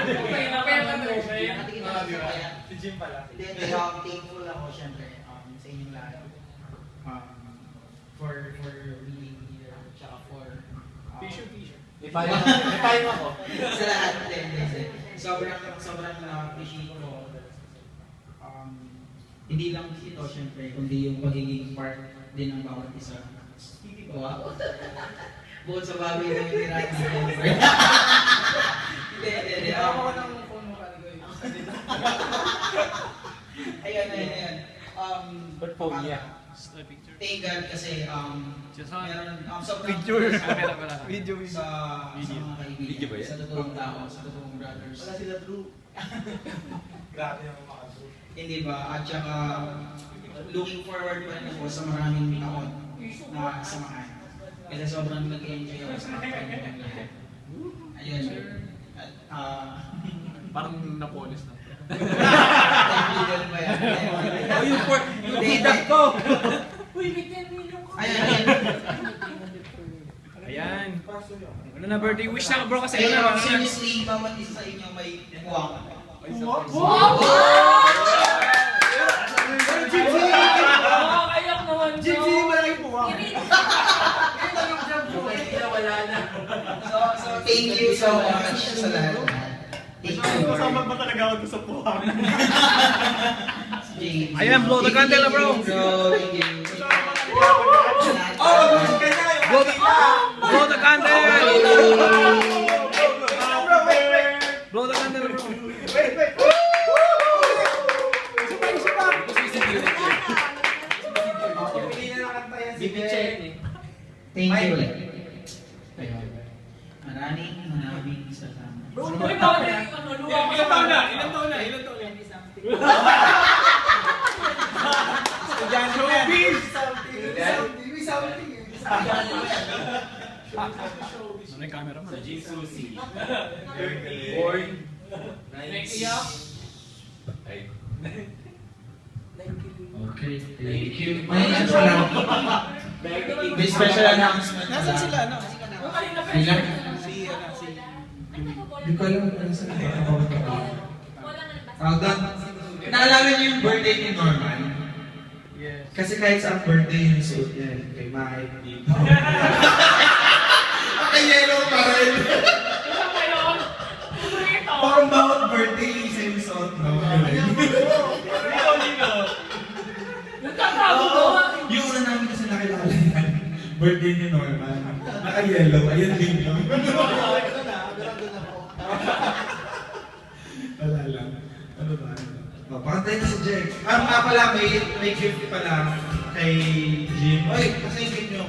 Nakatingin na sa kaya. Si Jim pala. Hindi, thankful ako syempre sa inyong lahat. For being here, tsaka for... T-shirt. Ipahin mo ako. Sa lahat, hindi. Sobrang na-appreciate ko. Hindi lang ito syempre, kundi yung pagiging part din ng bawat isa. Wow. Bukod sa bagay na yung nirati ko. Hindi. Ako ng phone mo kanina. Ayun. But phone niya. Thank God kasi meron sobrang Picture. video sa mga kaibigan. Video ba yan? Sa totoong tao, sa totoong brothers. Wala sila true. Grabe yung mga true. Hindi ba? At saka looking forward pa rin ako sa maraming taon na samahan. Kasi sobrang nag-enjoy ako sa mga kaibigan natin. Ayun. At Parang napolis na. kaibigan ba yan? Yung bidak ko! Ayan. Ano na birthday wish na bro kasi Ayun, ano na. seriously, bawat isa sa inyo may buwang. So thank you so much sa lahat. Thank you. Kasama ba talaga ako sa puwang? James. Ayan, blow the candle na, bro. Thank you. Blow the candle! Blow the candle bro. Thank you ulit. Maraming salamat. Ilan taon na? Ano yung camera mo? Born. Okay, thank you. May ano lang. May special announcement. Nasaan sila? Ano? Sila? Hindi ko alam kung saan naalala niyo yung birthday ni Norman? Yes. Kasi kahit sa birthday yung suot niya, kay Mike dito. Naka-yellow pa rin. Parang bawat birthday isa yung suot, no? Yung una namin kasi nakilala yan, birthday ni Norman. Naka-yellow, ayan din yun. Wala lang. Ano ba? Oh, pakantay na si Jack. Nga pala, may gift pala kay Jim. Oy, kasi yung gift nyo.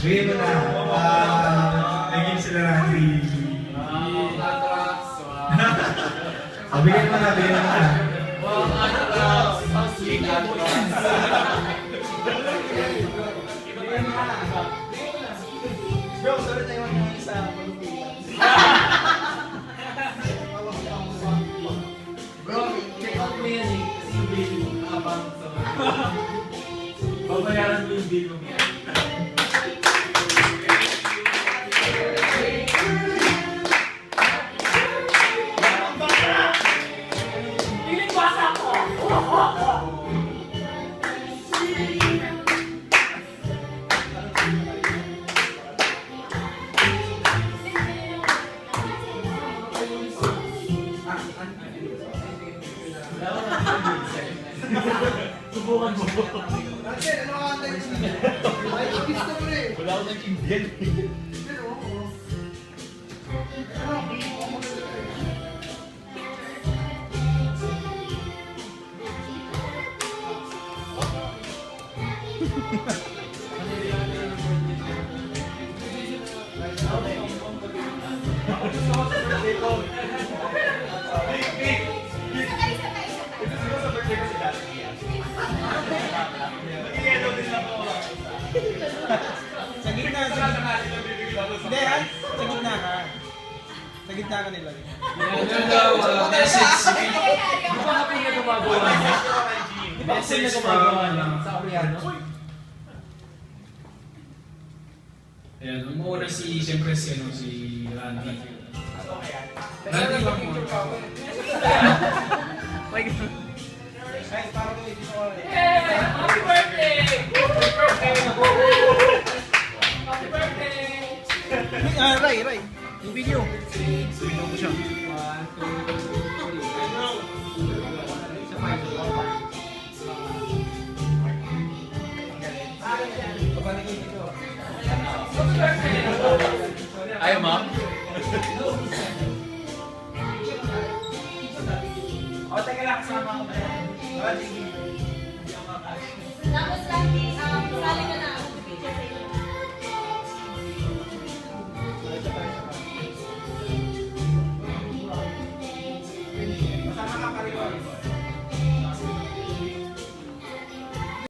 Bigyan mo na. May gift sila Randy. Bigyan mo na. Bro, sorry tayo yung isa malupitan. Bro, check out mo yan eh. Kasi yung bill mo habang sa babayaran mo yung bill mo. Subukan mo. Kasi, ano ka tayo? Ay, gusto mo rin. Wala akong nag-Indian. Sa gitna, sa gitna. Hindi, ha? Sa gitna ka. Sa gitna ka nila. Di ba happy na gumagawa niya? Di ba happy na gumagawa niya sa Koreano? Ayan, umuuna siyempre si Randy. Lagi lang mo. Guys, parang dito ko. Happy birthday! Happy birthday! Happy birthday! Ray. Yung video. Video ko siya. 1, 2, 3. Ayaw mo? Teka lang, kasama ko. Tapos lagi, sali ka na.